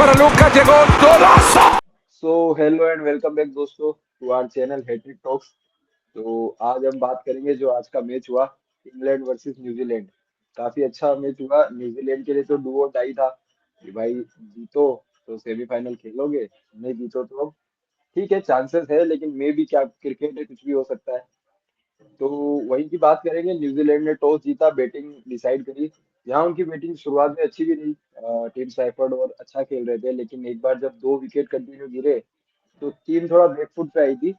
para Lucas, llegó golazo. So hello and welcome back दोस्तों to our channel hattrick talks. तो आज हम बात करेंगे जो आज का मैच हुआ, इंग्लैंड वर्सेस न्यूजीलैंड। काफी अच्छा मैच हुआ। न्यूजीलैंड के लिए तो डू और डाई था कि भाई जीतो तो सेमीफाइनल खेलोगे, नहीं जीतो तो अब ठीक है, चांसेस है, लेकिन मे भी क्या, क्रिकेट है, कुछ भी हो सकता है। तो वहीं की बात करेंगे। न्यूजीलैंड ने टॉस जीता, बैटिंग डिसाइड करी। यहाँ उनकी बैटिंग शुरुआत में अच्छी भी रही। टीम सैफर्ड और अच्छा खेल रहे थे, लेकिन एक बार जब 2 विकेट कंटिन्यू गिरे तो टीम थोड़ा बैकफुट पे आई थी।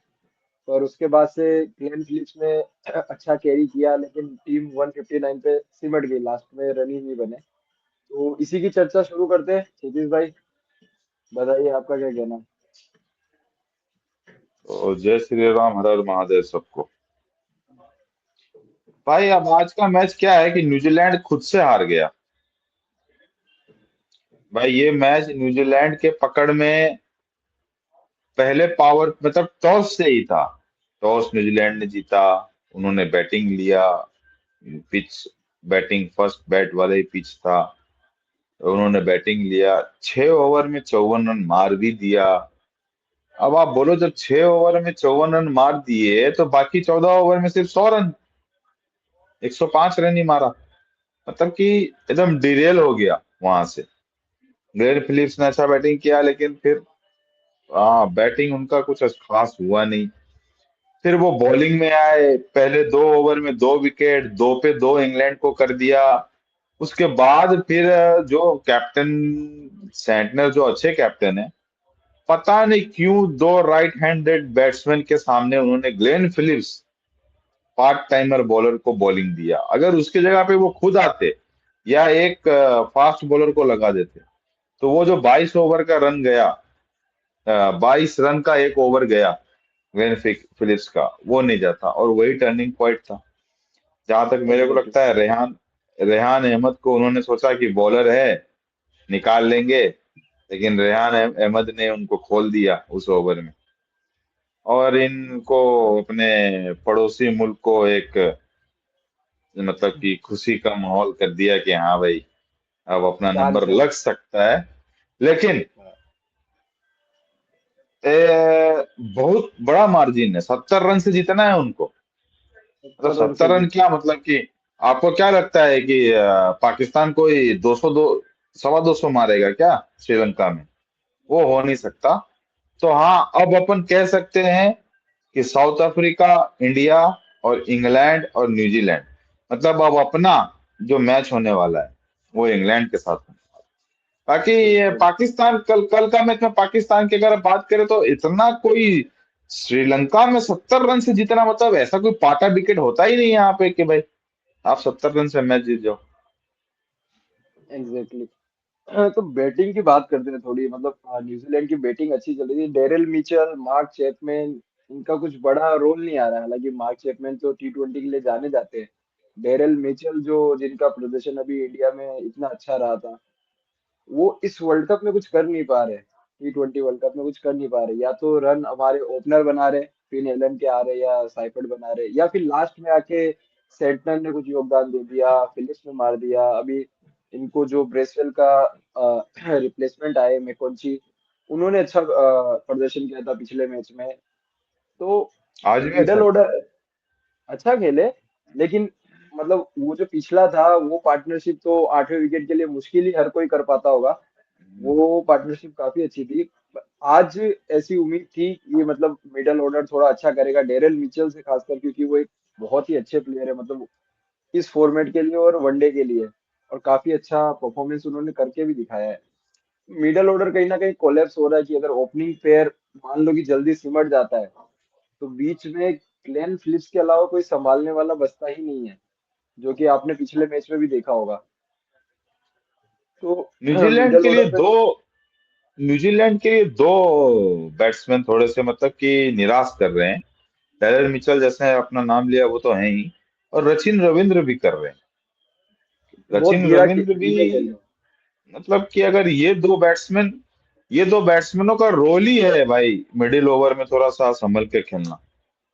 और उसके बाद से ग्लेन फिलिप्स ने अच्छा कैरी किया, लेकिन टीम 159 पे सिमट गई, लास्ट में रन ही नहीं बने। तो इसी की चर्चा शुरू करते हैं। क्षितिज भाई, बताइए आपका क्या कहना है। तो जय श्री राम, हर हर महादेव सबको। भाई अब आज का मैच क्या है कि न्यूजीलैंड खुद से हार गया। भाई ये मैच न्यूजीलैंड के पकड़ में पहले पावर मतलब टॉस से ही था। टॉस न्यूजीलैंड ने जीता, उन्होंने बैटिंग लिया। पिच बैटिंग फर्स्ट बैट वाला ही पिच था। उन्होंने बैटिंग लिया, 6 ओवर में 54 रन मार भी दिया। अब आप बोलो, जब 6 ओवर में 54 रन मार दिए तो बाकी 14 ओवर में सिर्फ 100 रन, 105 रन ही मारा। मतलब कि एकदम डिरेल हो गया वहां से। ग्लेन फिलिप्स ने अच्छा बैटिंग किया, लेकिन फिर हाँ, बैटिंग उनका कुछ खास हुआ नहीं। फिर वो बॉलिंग में आए, पहले 2 ओवर में 2 विकेट, 2 पे 2 इंग्लैंड को कर दिया। उसके बाद फिर जो कैप्टन सैंटनर, जो अच्छे कैप्टन है, पता नहीं क्यों 2 राइट हैंडेड बैट्समैन के सामने उन्होंने Glenn Phillips, part timer bowler को बॉलिंग दिया। अगर उसकी जगह पे वो खुद आते या एक फास्ट बॉलर को लगा देते तो वो जो 22 ओवर का रन गया, 22 रन का एक ओवर गया ग्लेन फिलिप्स का, वो नहीं जाता। और वही टर्निंग पॉइंट था। जहां तक मेरे को एग्जैक्टली। लगता है, रेहान रेहान अहमद को उन्होंने सोचा कि बॉलर है, निकाल लेंगे, लेकिन रेहान अहमद ने उनको खोल दिया उस ओवर में। और इनको, अपने पड़ोसी मुल्क को एक मतलब कि खुशी का माहौल कर दिया कि हाँ भाई, अब अपना चांस नंबर है। लग सकता है। लेकिन बहुत बड़ा मार्जिन है, 70 रन से जीतना है उनको। मतलब 70 रन से 70 रन जीत। क्या, मतलब कि आपको क्या लगता है कि पाकिस्तान कोई 200, 200 मारेगा क्या श्रीलंका में? वो हो नहीं सकता। तो हाँ, अब अपन कह सकते हैं कि साउथ अफ्रीका, इंडिया और इंग्लैंड और न्यूजीलैंड, मतलब अब अपना जो मैच होने वाला है वो इंग्लैंड के साथ होने वाला है। बाकी ये बिल्कुल। पाकिस्तान, कल कल का मैच में पाकिस्तान की अगर बात करें तो इतना कोई, श्रीलंका में 70 रन से जीतना मतलब ऐसा कोई पाटा विकेट होता ही नहीं है यहाँ पे कि भाई आप 70 रन से मैच जीत जाओ। एग्जैक्टली। तो बैटिंग की बात करते हैं थोड़ी। मतलब न्यूजीलैंड की बैटिंग अच्छी चल रही थी। डेरिल मिचेल, मार्क चैपमैन, इनका कुछ बड़ा रोल नहीं आ रहा है। हालांकि मार्क चैपमैन तो T20 के लिए जाने जाते हैं। डेरिल मिचेल जो, जिनका प्रदर्शन अभी इंडिया में इतना अच्छा रहा था, वो इस वर्ल्ड कप में कुछ कर नहीं पा रहे। T20 वर्ल्ड कप में कुछ कर नहीं पा रहे। या तो रन हमारे ओपनर बना रहे, फिन एलन के आ रहे, या साइफर्ड बना रहे, या फिर लास्ट में आके सेंटनर ने कुछ योगदान दे दिया, फिलिप्स ने मार दिया। अभी इनको जो ब्रेसवेल का रिप्लेसमेंट आए, मैकोंची, उन्होंने अच्छा प्रदर्शन किया था पिछले मैच में। तो आज भी अच्छा मिडल किया। ऑर्डर अच्छा खेले, लेकिन मतलब वो जो पिछला था, वो पार्टनरशिप तो 8वें विकेट के लिए मुश्किल ही हर कोई कर पाता होगा। वो पार्टनरशिप काफी अच्छी थी। आज ऐसी उम्मीद थी कि मतलब मिडल ऑर्डर थोड़ा अच्छा करेगा, डेरिल मिचेल से खासकर, क्योंकि वो एक बहुत ही अच्छे प्लेयर है, मतलब इस फॉर्मेट के लिए और वनडे के लिए। और काफी अच्छा परफॉर्मेंस उन्होंने करके भी दिखाया है। मिडल ऑर्डर कहीं ना कहीं कोलैप्स हो रहा है कि अगर ओपनिंग पेयर मान लो कि जल्दी सिमट जाता है, तो बीच में ग्लेन फिलिप्स के अलावा कोई संभालने वाला बचता ही नहीं है, जो कि आपने पिछले मैच में भी देखा होगा। तो न्यूजीलैंड मिडल के लिए ऑर्डर पे दो न्यूजीलैंड के लिए दो बैट्समैन थोड़े से मतलब कि निराश कर रहे हैं। टेलर मिचेल, जैसे अपना नाम लिया, वो तो है ही। और सचिन रविंद्र भी कर रहे हैं। बहुत सचिन धीरा रविंद्र भी, धीरे खेल रहे मतलब कि अगर ये दो बैट्समैनों का रोल ही है भाई, मिडिल ओवर में थोड़ा सा संभल के खेलना,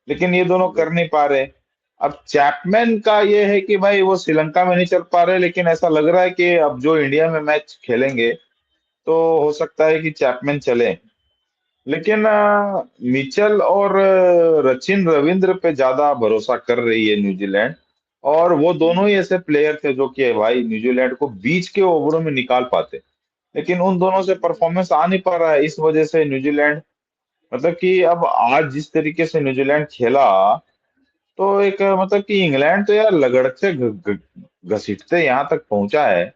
लेकिन ये दोनों हैं। कर नहीं पा रहे। अब चैपमैन का ये है कि भाई वो श्रीलंका में नहीं चल पा रहे, लेकिन ऐसा लग रहा है कि अब जो इंडिया में मैच खेलेंगे तो हो सकता है कि चैपमैन चले। लेकिन मिचेल और सचिन रविंद्र पे ज्यादा भरोसा कर रही है न्यूजीलैंड। और वो दोनों ही ऐसे प्लेयर थे जो कि भाई न्यूजीलैंड को बीच के ओवरों में निकाल पाते। लेकिन उन दोनों से परफॉर्मेंस आ नहीं पा रहा है, इस वजह से न्यूजीलैंड मतलब कि अब आज जिस तरीके से न्यूजीलैंड खेला, तो एक मतलब कि इंग्लैंड तो यार लगड़ते घसीटते यहाँ तक पहुंचा है।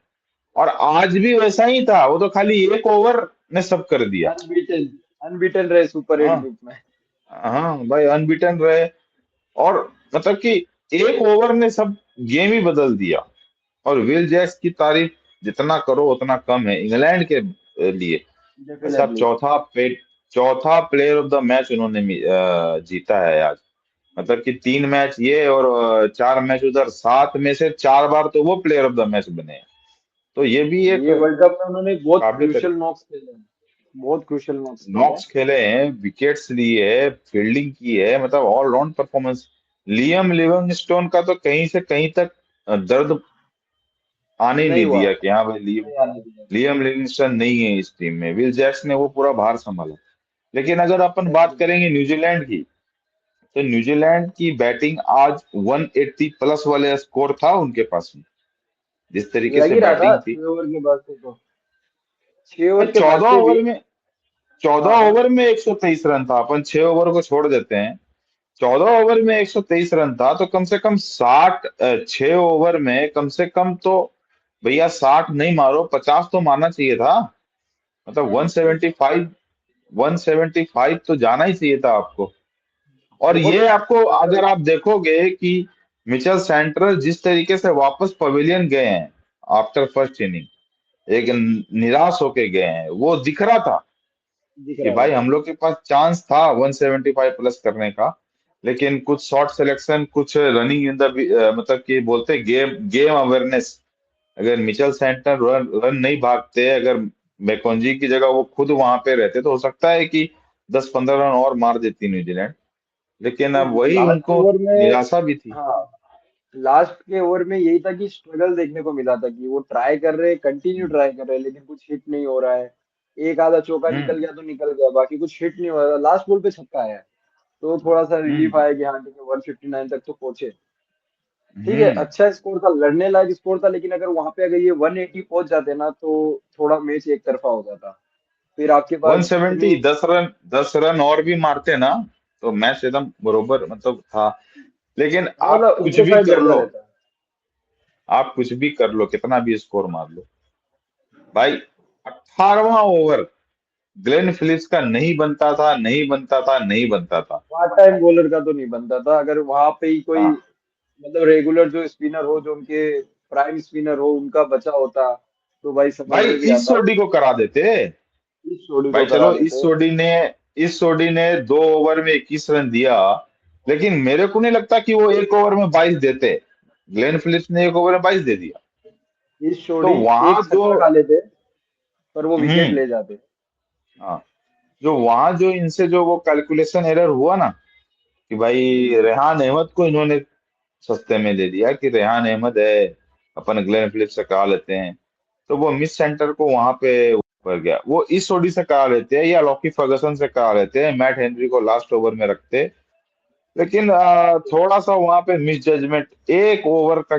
और आज भी वैसा ही था, वो तो खाली एक ओवर ने सब कर दिया। अनबीटन अनबीटन रहे सुपर एट हाँ। ग्रुप में। हाँ भाई अनबीटन रहे। और मतलब कि एक ओवर ने सब गेम ही बदल दिया। और विल जैक्स की तारीफ जितना करो उतना कम है इंग्लैंड के लिए। अच्छा, डेफिनेटली। चौथा प्लेयर ऑफ द मैच उन्होंने जीता है आज। मतलब कि 3 मैच ये और 4 मैच उधर, 7 में से 4 बार तो वो प्लेयर ऑफ द मैच बने हैं। तो ये भी एक ये वर्ल्ड कप में उन्होंने बहुत काबिल क्रूशियल तारीफ। नॉक्स खेले हैं। बहुत क्रूशियल नॉक्स खेले हैं। नॉक्स खेले हैं, विकेट्स लिए है, फील्डिंग की है, मतलब ऑलराउंड परफॉर्मेंस। लियम लिविंगस्टोन का तो कहीं से कहीं तक दर्द आने ही नहीं नहीं हुआ। दिया कि हाँ भाई नहीं आने दिया। लियम लिविंगस्टन नहीं है इस टीम में। विल जैक्स ने वो पूरा भार संभाला। लेकिन अगर अपन बात एग्जैक्टली। करेंगे न्यूजीलैंड की, तो न्यूजीलैंड की बैटिंग आज 180 प्लस वाले स्कोर था उनके पास में, जिस तरीके लग से ही रहा था बैटिंग थी। 6 ओवर के बाद से तो। 6 ओवर भाई के बाद 14 से भी। ओवर में हाँ 14 हाँ। ओवर में 123 रन था। अपन 6 ओवर को छोड़ देते हैं। 14 ओवर में 123 रन था, तो कम से कम 6 ओवर में कम से कम तो भैया 60 नहीं मारो 50 तो मारना चाहिए था। मतलब हाँ, सही। 175 तो जाना ही चाहिए था आपको। और बहुत ये आपको मतलब। अगर आप देखोगे कि मिचेल सेंट्रल जिस तरीके से वापस पवेलियन गए हैं आफ्टर फर्स्ट इनिंग, एक निराश होके गए हैं, वो दिख रहा था दिख कि रहा भाई था। हम लोग के पास चांस था 175 प्लस करने का। लेकिन कुछ शॉट सिलेक्शन, कुछ रनिंग इन द मतलब कि बोलते गेम गेम अवेयरनेस। अगर मिचेल सेंटर रन रन नहीं भागते, अगर मैकोंजी की जगह वो खुद वहां पे रहते, तो हो सकता है कि 10-15 रन और मार देती न्यूजीलैंड। लेकिन अब वही लास्ट उनको ओवर में। निराशा भी थी। हाँ। लास्ट के ओवर में यही था कि स्ट्रगल देखने को मिला था कि वो ट्राई कर रहे, कंटिन्यू ट्राई कर रहे हैं, लेकिन कुछ हिट नहीं हो रहा है। एक आधा चौका निकल हम्म। गया तो निकल गया, बाकी कुछ हिट नहीं हो रहा। लास्ट बॉल पे छक्का आया। तो थोड़ा सा रिलीफ हम्म। आया कि हाँ ठीक है 159 तक तो पहुंचे। ठीक है, हम्म। अच्छा स्कोर था, लड़ने लायक स्कोर था, लेकिन अगर वहां पे अगर ये 180 पहुंच जाते ना तो थोड़ा मैच एक तरफा हो जाता। फिर आपके पास 170, इतनी। 10 रन 10 रन और भी मारते ना, तो मैच एकदम बरोबर मतलब था। लेकिन हाँ आप मतलब कुछ उनके भी साइड कर ज्यादा लो, रहता। आप कुछ भी कर लो, कितना भी स्कोर मार लो, भाई 18वां ओवर ग्लेन फिलिप्स का नहीं बनता था, नहीं बनता था, नहीं बनता था। पार्ट टाइम बॉलर का तो नहीं बनता था, अगर वहां पे ही कोई हाँ मतलब रेगुलर जो स्पिनर हो, जो उनके प्राइम स्पिनर हो, उनका बचा होता तो भाई समझ भाई में भी इस आता। सोडी को करा देते। इस जोड़ी को भाई करा चलो देते। इस सोडी ने 2 ओवर में 21 रन दिया। लेकिन मेरे को नहीं लगता कि वो एक ओवर में 22 देते। ग्लेन फिलिप्स ने एक ओवर में 22 दे दिया। इस तो जोड़ी वहां एक जो छक्का खा लेते पर वो विकेट हम्म ले जाते। हाँ, जो वहां जो इनसे जो वो कैलकुलेशन एरर हुआ ना, कि भाई रेहान अहमद को इन्होंने सस्ते में दे दिया कि रेहान अहमद है, अपन ग्लेन फिलिप्स से करा लेते हैं। तो वो मिस सेंटर को वहां पे ऊपर गया। वो इस ओडी से करा लेते हैं या लॉकी फर्गसन से करा लेते हैं, मैट हेनरी को लास्ट ओवर में रखते। लेकिन थोड़ा सा वहां पे मिस जजमेंट, एक ओवर का।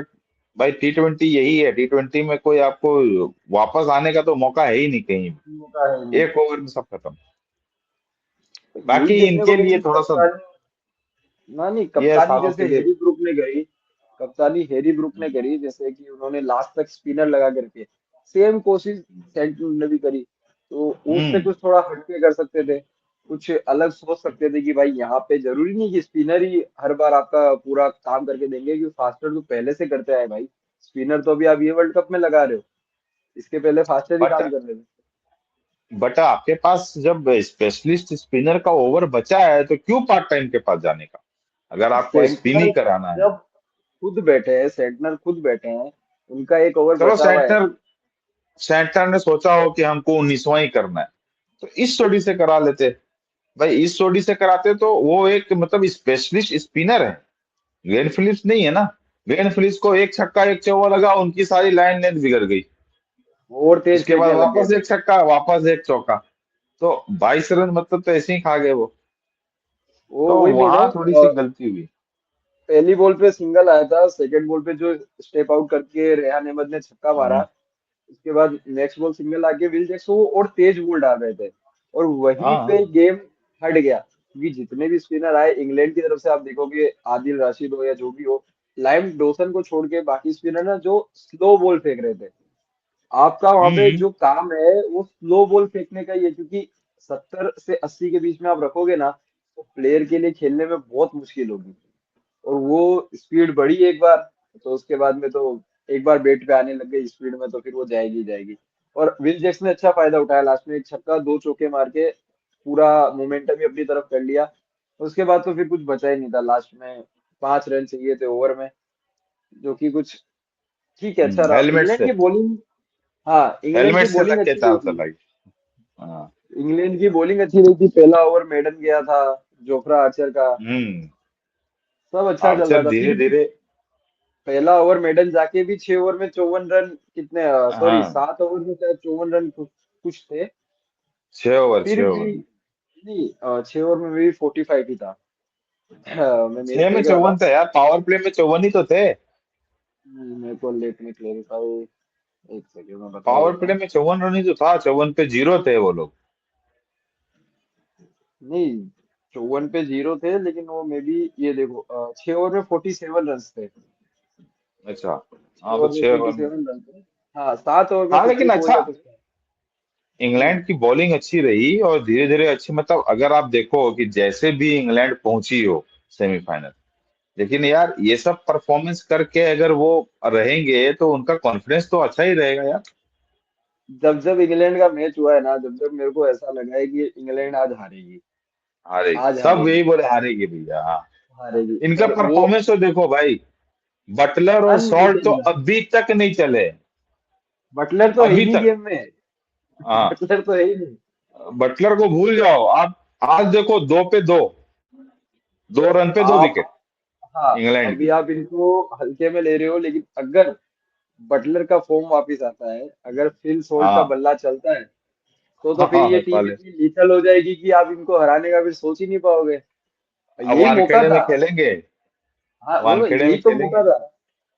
भाई T20 यही है, T20 में कोई आपको वापस आने का तो मौका है ही नहीं कहीं मौका है भी। नहीं। एक ओवर में सब खत्म। यही बाकी देखने को इनके लिए मिली थोड़ा सा कप्तानी। ना नहीं, ये है कप्तानी सालों के जैसे लिए। हैरी ब्रूक ने करी। कप्तानी हैरी ब्रूक ने करी, जैसे कि उन्होंने लास्ट तक स्पिनर लगा करके सेम कोशिश सेंटनर ने भी करी। तो उससे हम्म कुछ थोड़ा हटके कर सकते थे। कुछ अलग सोच सकते थे कि भाई यहाँ पे जरूरी नहीं कि स्पिनर ही हर बार आपका पूरा काम करके देंगे, क्योंकि फास्टर तो पहले से करते आए भाई। स्पिनर तो अभी आप ये वर्ल्ड कप में लगा रहे हो। इसके पहले फास्टर ही बट काम कर रहे थे। आपके पास जब स्पेशलिस्ट स्पिनर का ओवर बचा है, तो क्यों पार्ट टाइम के पास जाने का, अगर आपको स्पिन ही सेंटनर कराना है। जब खुद बैठे हैं, सेंटनर खुद बैठे हैं, उनका एक ओवर चलो बचा हुआ है। सेंटर ने सोचा हो कि हमको 19वां ही करना है, तो इस जोड़ी से करा लेते। भाई इस जोड़ी से कराते तो वो एक मतलब स्पेशलिस्ट स्पिनर है, ग्लेन फिलिप्स नहीं है ना। ग्लेन फिलिप्स को एक छक्का एक चौका लगा, उनकी सारी लाइन लेंथ बिगड़ गई। और तेज उसके बाद फेंकने लग गए वापस थे। एक छक्का, वापस एक चौका। तो 22 रन मतलब तो ऐसे ही खा गए वो। वो तो वही बोल रहा वहां थोड़ी सी हूँ, गलती हुई। पहली बॉल पे सिंगल आया था, सेकंड बॉल पे जो स्टेप आउट करके रेहान अहमद ने छक्का मारा, हाँ। उसके बाद नेक्स्ट बॉल सिंगल आके विल जैक्स वो और तेज बॉल डाल रहे थे, और वहीं हाँ। पे गेम हट गया, क्योंकि जितने भी स्पिनर आए इंग्लैंड की तरफ से, आप देखोगे आदिल राशिद हो या जो भी हो, लाइम डोसन को छोड़ के बाकी स्पिनर ना जो स्लो बॉल फेंक रहे थे। आपका वहां पे हम्म। जो काम है वो स्लो बॉल फेंकने का ही है, क्योंकि 70 से 80 के बीच में आप रखोगे ना, तो प्लेयर के लिए खेलने में बहुत मुश्किल होगी। और वो स्पीड बढ़ी एक बार, तो उसके बाद में तो एक बार बेट पे आने लग गई स्पीड में, तो फिर वो जाएगी ही जाएगी। और विल जैक्स ने अच्छा फायदा उठाया, लास्ट में एक छक्का दो चौके मार के पूरा मोमेंटम ही अपनी तरफ कर लिया। उसके बाद तो फिर कुछ बचा ही नहीं था, लास्ट में 5 रन चाहिए थे ओवर में, जो कि कुछ ठीक है, अच्छा रहा हेलमेट इंग्लैंड से, की बॉलिंग। हाँ, इंग्लैंड की हेलमेट से बॉलिंग लग के अच्छी रही चार थी। चलाई। हाँ। इंग्लैंड की बॉलिंग अच्छी रही थी, पहला ओवर मेडन गया था, जोफ्रा आर्चर का, हम्म। सब अच्छा चल रहा आर्चर था धीरे फिर भी। धीरे। पहला ओवर मेडन जाके भी 6 ओवर में 54 रन, कितने, सॉरी हाँ, 7 ओवर में शायद 54 रन कुछ थे। 6 ओवर, फिर 6 ओवर भी में। नहीं, 6 ओवर में भी 45 ही था। मैं मैच 6 में देख रहा था। 54 थे यार, पावर प्ले में 54 ही तो थे। मेरे को लेट में क्लेरिफाई, एक सेकंड में बता पावर देता प्ले हूँ। में 54 रन ही तो था, 54 पे जीरो थे वो लोग। नहीं, 54 पे 0 थे, लेकिन वो मे बी, ये देखो 6 ओवर में 47 रन थे। अच्छा। छह हाँ तो ओवर में 6 ओवर फोर्टी में। सेवन रन थे। हाँ, 7 ओवर में हाँ लेकिन 54 अच्छा, या कुछ था। हम्म। इंग्लैंड की बॉलिंग अच्छी रही और धीरे धीरे अच्छी, मतलब अगर आप देखो कि जैसे भी इंग्लैंड पहुंची हो सेमीफाइनल, लेकिन यार ये सब परफॉर्मेंस करके अगर वो रहेंगे तो उनका कॉन्फिडेंस तो अच्छा ही रहेगा यार। जब जब इंग्लैंड का मैच हुआ है ना, जब जब मेरे को ऐसा लगा है कि इंग्लैंड आज हारेगी, हारेगी, आज सब हारेगी, यही बोले हारेगी भैया, हाँ। हारेगी। इनका और वो परफॉर्मेंस तो देखो भाई, बटलर और सॉल्ट तो अनबीटेबल। अभी तक नहीं चले। बटलर तो है ही अभी नहीं तक। गेम में। हाँ। बटलर तो है ही नहीं। बटलर को भूल जाओ आप। आज देखो 2 पे 2, 2 रन पे 2 विकेट आप, हाँ, इंग्लैंड अभी की। आप इनको हल्के में ले रहे हो, लेकिन अगर बटलर का फॉर्म वापिस आता है, अगर फिल सोल्ट का हाँ। बल्ला चलता है, तो हाँ। फिर ये टीम साले, इतनी लीथल हो जाएगी कि आप इनको हराने का फिर सोच ही नहीं पाओगे। अब यही मौका वानखेड़े में था। खेलेंगे, हाँ, वो वानखेड़े यही में तो मौका खेलेंगे। था।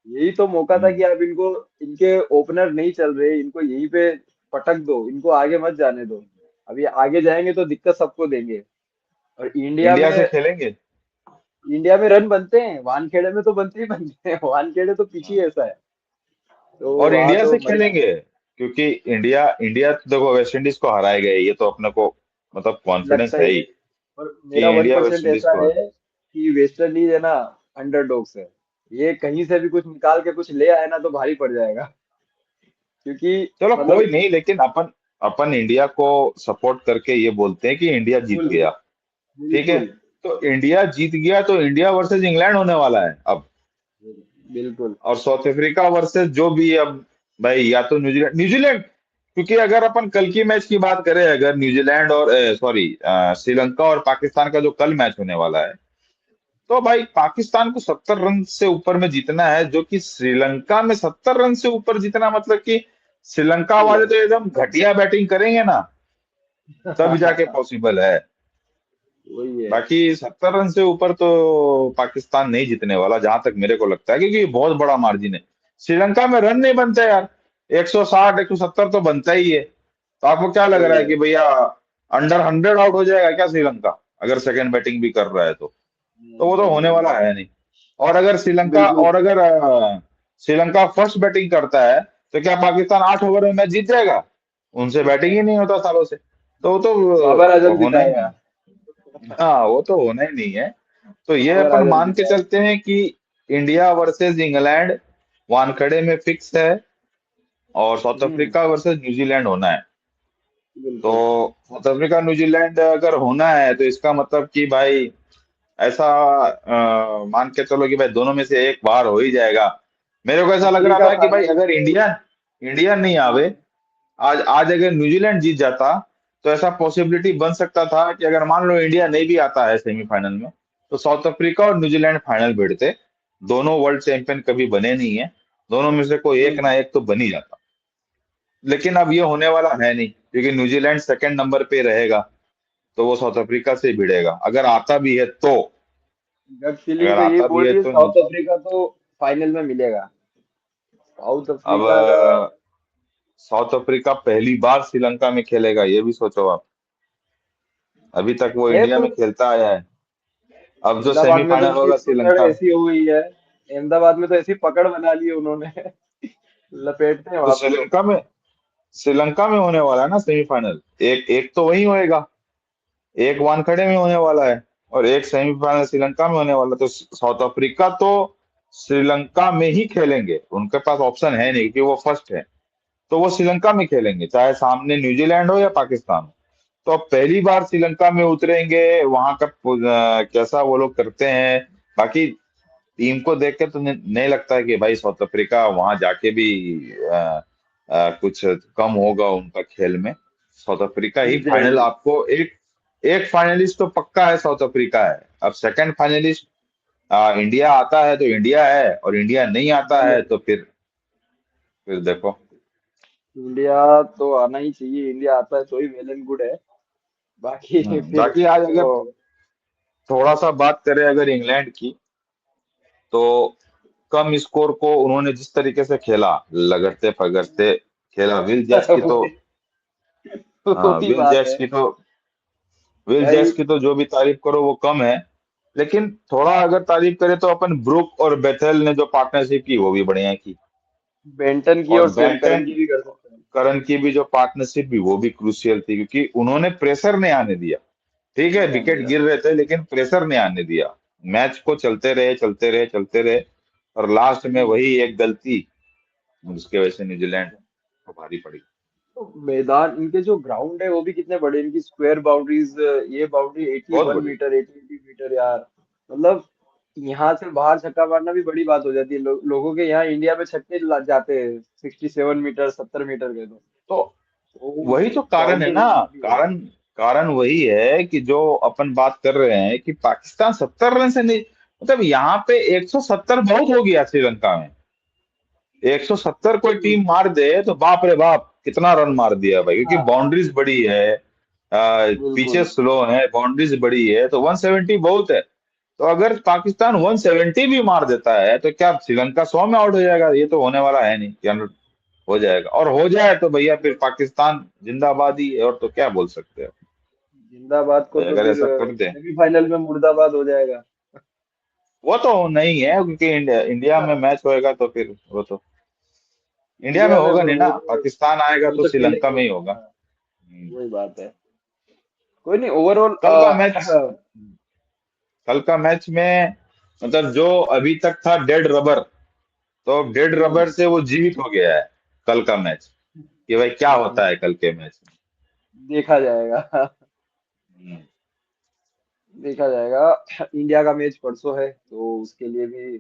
यही तो मौका था कि हम्म। आप इनको, इनके ओपनर नहीं चल रहे, इनको यहीं पे पटक दो, इनको आगे मत जाने दो। अभी आगे जाएंगे तो दिक्कत सबको देंगे। और इंडिया से खेलेंगे। इंडिया में रन बनते हैं, वानखेड़े में तो बनते ही बनते हैं। वानखेड़े तो पिच ही हाँ। ऐसा है, तो और वहां इंडिया तो से मजा आएगा। खेलेंगे, क्योंकि इंडिया इंडिया तो देखो वेस्ट इंडीज को हराए गए, ये तो अपने को मतलब कॉन्फिडेंस लगता है ही ही है। और कि मेरा one India west percent Indies ऐसा को है कि वेस्ट इंडीज है ना, अंडरडॉग्स है। ये कहीं से भी कुछ निकाल के कुछ ले आए ना तो भारी पड़ जाएगा, क्योंकि चलो कोई मतलब, नहीं, लेकिन अपन अपन इंडिया को सपोर्ट करके ये बोलते हैं कि इंडिया जीत बिल्कुल, गया। ठीक है। बिल्कुल, तो इंडिया जीत गया तो इंडिया वर्सेस इंग्लैंड होने वाला है अब। बिल्कुल। और साउथ अफ्रीका वर्सेस जो भी अब, भाई या तो न्यूजीलैंड, न्यूजीलैंड, क्योंकि अगर अपन कल की मैच की बात करें, अगर न्यूजीलैंड और सॉरी श्रीलंका और पाकिस्तान का जो कल मैच होने वाला है, तो भाई पाकिस्तान को 70 रन से ऊपर में जीतना है, जो कि श्रीलंका में 70 रन से ऊपर जीतना मतलब कि श्रीलंका मुश्किल वाले है। तो एकदम घटिया बैटिंग करेंगे ना, तब जाके पॉसिबल है। वही है। बाकी 70 रन से ऊपर तो पाकिस्तान नहीं जीतने वाला, जहां तक मेरे को लगता है, क्योंकि ये बहुत बड़ा मार्जिन है। श्रीलंका में रन नहीं बनते यार, 160 170 तो बनता ही है। तो आपको क्या लग वही रहा है है। कि भैया अंडर 100 आउट हो जाएगा क्या श्रीलंका, अगर सेकंड बैटिंग भी कर रहा है तो नहीं, वो तो नहीं, होने नहीं, वाला है नहीं। और अगर श्रीलंका बिल्कुल। और अगर श्रीलंका फर्स्ट बैटिंग करता है, तो क्या पाकिस्तान 8 ओवर में मैच जीत जाएगा? उनसे बैटिंग ही नहीं होता सालों से, तो वो बाबर तो आजम होना ही जिताएगा। नहीं। हाँ वो तो होना ही नहीं है। तो ये बाबर अपन आजम मान के जिताएगा। चलते हैं कि इंडिया वर्सेस इंग्लैंड वानखेड़े में फिक्स है, और साउथ हम्म। अफ्रीका वर्सेस न्यूजीलैंड होना है। तो बिल्कुल। साउथ अफ्रीका न्यूजीलैंड अगर होना है तो इसका मतलब कि भाई ऐसा मान के चलो कि भाई दोनों में से एक बार हो ही जाएगा। मेरे को ऐसा लग रहा अफ्रीका था कि भाई फाइनल अगर में। इंडिया इंडिया नहीं आवे, हाँ। आज आज अगर न्यूजीलैंड जीत जाता, तो ऐसा पॉसिबिलिटी बन सकता था कि अगर मान लो इंडिया नहीं भी आता है सेमीफाइनल में, तो साउथ अफ्रीका और न्यूजीलैंड फाइनल भिड़ते। दोनों वर्ल्ड चैंपियन कभी बने नहीं है, दोनों में से कोई एक ना हम्म। एक तो बन ही जाता। लेकिन अब ये होने वाला है नहीं, क्योंकि न्यूजीलैंड सेकंड नंबर पे रहेगा, तो वो साउथ अफ्रीका से भिड़ेगा अगर आता भी है तो। गट फीलिंग अगर तो यही आता भी बोल है रही है, तो साउथ अफ्रीका तो फाइनल में मिलेगा। साउथ अब अफ्रीका का। साउथ अफ्रीका पहली बार श्रीलंका में खेलेगा, ये भी सोचो आप। अभी तक वो है इंडिया तो में खेलता आया है। अब जो अहमदाबाद में तो सेमीफाइनल इनकी होगा पकड़ श्रीलंका, ऐसी हो गई है। अहमदाबाद में तो ऐसी पकड़ बना ली है उन्होंने। लपेटते हैं तो वहां पे तो। श्रीलंका में होने वाला है ना सेमीफाइनल। एक एक तो वही होएगा, एक वानखेड़े में होने वाला है, और एक सेमीफाइनल श्रीलंका में होने वाला है। तो साउथ अफ्रीका तो श्रीलंका में ही खेलेंगे, उनके पास ऑप्शन है नहीं, क्योंकि वो फर्स्ट है। तो वो श्रीलंका में खेलेंगे, चाहे सामने न्यूजीलैंड हो या पाकिस्तान हो। तो अब पहली बार श्रीलंका में उतरेंगे, वहां का कैसा वो लोग करते हैं। बाकी टीम को देख के तो नहीं लगता है कि भाई साउथ अफ्रीका वहां जाके भी कुछ कम होगा उनका खेल में। साउथ अफ्रीका ही जीत फाइनल, जाएंगे। आपको एक एक फाइनलिस्ट तो पक्का है, साउथ अफ्रीका है। अब सेकंड फाइनलिस्ट इंडिया आता है तो इंडिया है, और इंडिया नहीं आता नहीं, है तो फिर देखो। इंडिया तो आना ही चाहिए। इंडिया आता है तो ही वेल एंड गुड है। बाकी फिर बाकी आज तो अगर थोड़ा सा बात करें अगर इंग्लैंड की, तो कम स्कोर को उन्होंने जिस तरीके से खेला, लगड़ते पगड़ते खेला। वही वही विल बात जैक्स है की तो विल भाई। जैक्स की तो जो भी तारीफ करो वो कम है। लेकिन थोड़ा अगर तारीफ करें तो अपन ब्रुक और बेथेल ने जो पार्टनरशिप की वो भी बढ़िया की। बेंटन की और और सेम करन बेंटन की भी कर सकते हैं। करन की भी जो पार्टनरशिप भी, वो भी क्रूशियल थी, क्योंकि उन्होंने प्रेशर नहीं आने दिया। ठीक है, नहीं आने विकेट दिया। गिर रहे थे लेकिन प्रेशर नहीं आने दिया। मैच को चलते रहे, चलते रहे, चलते रहे, और लास्ट में हम्म। वही एक गलती, जिसकी वजह से न्यूजीलैंड को भारी पड़ी। तो मैदान इनके जो ग्राउंड है वो भी कितने बड़े, इनकी स्क्वायर बाउंड्रीज। ये बाउंड्री बहुत 81 बड़ी। मीटर 80 मीटर यार। मतलब यहाँ से बाहर छक्का मारना भी बड़ी बात हो जाती है। लोगों के यहाँ इंडिया में छक्के जाते हैं 67 मीटर 70 मीटर के। तो तो वही तो कारण है बाउंड्री ना। लंबी है। कारण कारण वही है कि जो अपन बात कर रहे हैं कि पाकिस्तान 70 रन से नहीं, मतलब यहाँ पे 170 बहुत हो गया श्रीलंका में। 170 कोई टीम मार दे तो बाप रे बाप कितना रन मार दिया भाई, क्योंकि हाँ बाउंड्रीज बड़ी है, बिल्कुल। पिचेस स्लो है, बाउंड्रीज बड़ी है, तो 170 बहुत है। तो अगर पाकिस्तान 170 भी मार देता है तो क्या श्रीलंका 100 में आउट हो जाएगा? ये तो होने वाला है नहीं कि 100 हो जाएगा। और हो जाए तो भैया फिर पाकिस्तान जिंदाबाद ही है, और तो क्या बोल सकते हैं जिंदाबाद को भाई तो अगर फिर ऐसा कर दे। सेमीफाइनल में मुर्दाबाद हो जाएगा। वो तो नहीं है, क्योंकि इंडिया में मैच होएगा तो फिर वो तो इंडिया में इंडिया में होगा फिर नहीं ना, पाकिस्तान आएगा वो तो तो श्रीलंका खेलेंगे में ही। ही होगा। हाँ, वही बात है। कोई नहीं ओवरऑल। कल का मैच कल का मैच में, मतलब जो अभी तक था डेड रबर, तो अब डेड रबर से वो जीवित हो गया है कल का मैच, कि भाई क्या होता है कल के मैच में। देखा जाएगा। हम्म, देखा जाएगा। इंडिया का मैच परसों है तो उसके लिए भी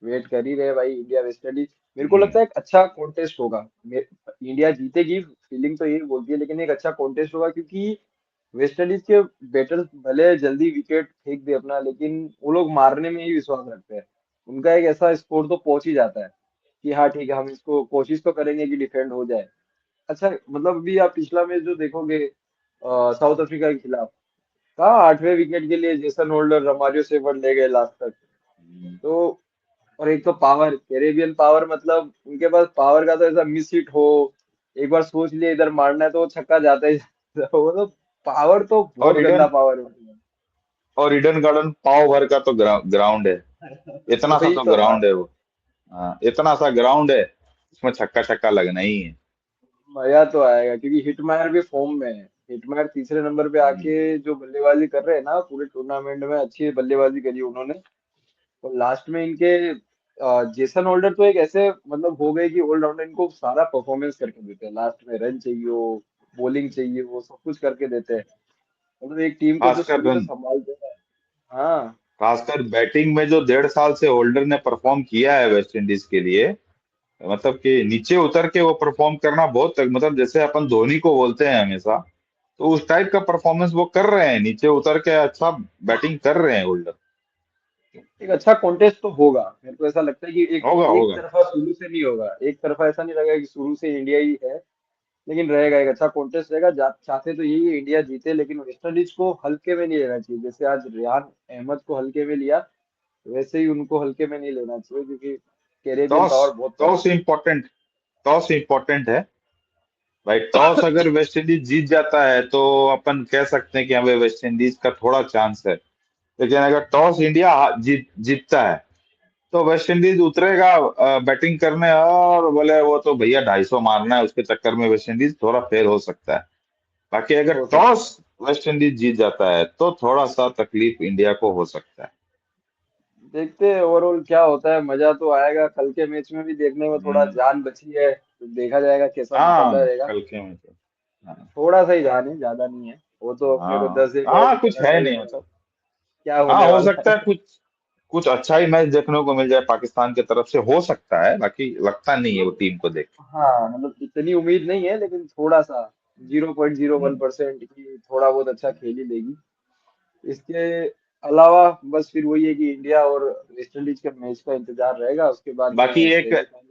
वेट कर ही रहे भाई। इंडिया वेस्ट इंडीज मेरे को हम्म। लगता है एक अच्छा कॉन्टेस्ट होगा। इंडिया जीतेगी फीलिंग तो यही बोलती है, लेकिन एक अच्छा कॉन्टेस्ट होगा क्योंकि वेस्ट इंडीज के बैटर्स भले जल्दी विकेट फेंक दे अपना, लेकिन वो लोग मारने में ही विश्वास रखते हैं। उनका एक ऐसा स्कोर तो पहुंच ही जाता है कि हाँ ठीक है हम इसको कोशिश तो करेंगे कि डिफेंड हो जाए। अच्छा मतलब अभी आप पिछला मैच जो देखोगे साउथ अफ्रीका के खिलाफ, कहा 8वें विकेट के लिए जेसन होल्डर रमारियो सेवर्ट ले गए लास्ट तक। तो और एक तो पावर कैरेबियन पावर, मतलब उनके पास पावर का तो ऐसा मिस हिट हो, एक बार सोच लिए इधर मारना है तो वो छक्का जाता ही जाता है। वो तो पावर तो और बहुत गंदा पावर है उनके ईडन गार्डन पाव भर का तो ग्राउंड है। पास। इतना सा वही तो तो ग्राउंड बात है है। वो। हाँ, इतना सा ग्राउंड है, उसमें छक्का छक्का लगना ही है। मजा तो आएगा क्योंकि हिटमायर भी फॉर्म में है। हिटमायर तीसरे नंबर पे हम्म। आके जो बल्लेबाजी कर रहे हैं ना पूरे टूर्नामेंट में, अच्छी बल्लेबाजी करी उन्होंने। और लास्ट में इनके जेसन होल्डर तो एक ऐसे मतलब हो गए कि ऑलराउंडर, इनको सारा परफॉर्मेंस करके देते हैं। लास्ट में रन चाहिए हो, बॉलिंग चाहिए हो, सब कुछ करके देते हैं। मतलब एक टीम को जो खासकर शुरू से रन संभालते हैं। हाँ खासकर बैटिंग में जो 1.5 साल से होल्डर ने परफॉर्म किया है वेस्ट इंडीज के लिए, मतलब कि नीचे उतर के वो परफॉर्म करना बहुत, मतलब जैसे अपन धोनी को बोलते हैं हमेशा, तो उस टाइप का परफॉर्मेंस वो कर रहे हैं, नीचे उतर के अच्छा बैटिंग कर रहे हैं होल्डर। एक अच्छा कॉन्टेस्ट तो होगा। मेरे को ऐसा लगता है कि एक होगा एक होगा। तरफा शुरू से नहीं होगा। एक तरफा ऐसा नहीं लगेगा कि शुरू से इंडिया ही है। लेकिन रहेगा एक अच्छा कॉन्टेस्ट रहेगा। चाहते तो यही है इंडिया जीते, लेकिन वेस्ट इंडीज को हल्के में नहीं लेना चाहिए। जैसे आज रेहान अहमद को हल्के में लिया, वैसे ही उनको हल्के में नहीं लेना चाहिए, क्योंकि कैरेबियन टॉस पावर बहुत कम टॉस इम्पोर्टेंट टॉस इम्पोर्टेंट है भाई। टॉस अगर वेस्ट इंडीज जीत जाता है तो अपन कह सकते हैं कि हमें वेस्ट इंडीज का थोड़ा चांस है। लेकिन अगर टॉस इंडिया जीतता है तो वेस्ट इंडीज उतरेगा बैटिंग करने, और बोले वो तो भैया 250 मारना है, उसके चक्कर में वेस्ट इंडीज थोड़ा फेल हो सकता है। बाकी अगर हो सकता टॉस वेस्ट इंडीज जीत जाता है तो थोड़ा सा तकलीफ इंडिया को हो सकता है। है। देखते हैं ओवरऑल क्या होता है। मजा तो आएगा, कल के मैच में भी देखने में थोड़ा हम्म। जान बची है, तो देखा जाएगा कैसा हाँ, मुकाबला रहेगा। कल के में तो हाँ। थोड़ा सा ही जान है, ज्यादा नहीं है। वो तो अपने को हाँ 10 एक और हाँ, भी कुछ पता है चल नहीं जाएगा मतलब। क्या हाँ, होने हो वाला सकता है। है कुछ कुछ अच्छा ही मैच देखने को मिल जाए पाकिस्तान की तरफ से, हो सकता है। बाकी लगता नहीं है वो टीम को देख हाँ मतलब इतनी उम्मीद नहीं है, लेकिन थोड़ा सा के। 0.01% की थोड़ा बहुत अच्छा खेल ही लेगी। इसके अलावा बस फिर वही है कि इंडिया और वेस्ट इंडीज के मैच का इंतजार रहेगा, उसके बाद बाकी में एक सेमीफाइनल।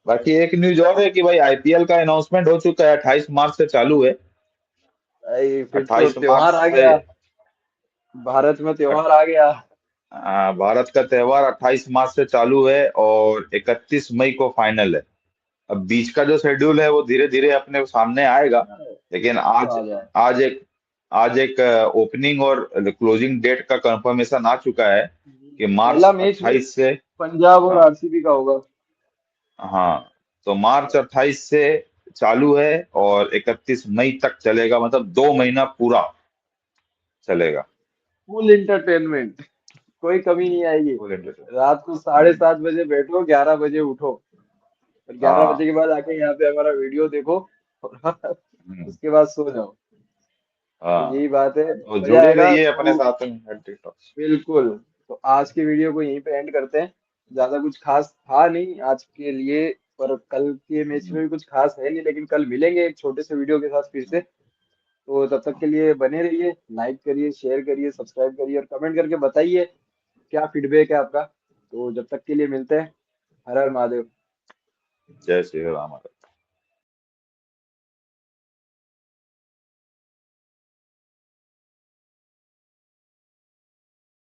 बाकी एक न्यूज और है कि भाई आईपीएल का अनाउंसमेंट हो चुका है, 28 मार्च से चालू है। भाई फिर तो 28 मार्च त्योहार आ से गया, भारत में त्योहार आ गया। भारत का त्योहार 28 मार्च से चालू है और 31 मई को फाइनल है। अब बीच का जो शेड्यूल है वो धीरे धीरे अपने सामने आएगा। लेकिन वो आज आ जाए। आज एक आज एक ओपनिंग और क्लोजिंग डेट का कंफर्मेशन आ चुका है कि मार्च पहला मैच 28 से। पंजाब और हाँ आरसीबी का होगा। हाँ, तो मार्च 28 से चालू है और 31 मई तक चलेगा, मतलब 2 महीना पूरा चलेगा। फुल इंटरटेनमेंट, कोई कमी नहीं आएगी। Full entertainment. रात को 7:30 बजे बैठो, 11 बजे उठो, और 11 बजे हाँ। के बाद आके यहाँ पे हमारा वीडियो देखो और हम्म, उसके बाद सो जाओ। तो हाँ, यही बात है। तो मजा जुड़े आएगा रहिए अपने तो। साथ में टिकटॉक। बिल्कुल। तो आज की वीडियो को यहीं पे एंड करते हैं। ज्यादा कुछ खास था नहीं आज के लिए, पर कल के मैच में भी कुछ खास है नहीं, लेकिन कल मिलेंगे एक छोटे से वीडियो के साथ फिर से। तो तब तक के लिए बने रहिए, लाइक करिए, शेयर करिए, सब्सक्राइब करिए, और कमेंट करके बताइए क्या फीडबैक है आपका। तो जब तक के लिए मिलते हैं। हर हर महादेव। जय श्री राम।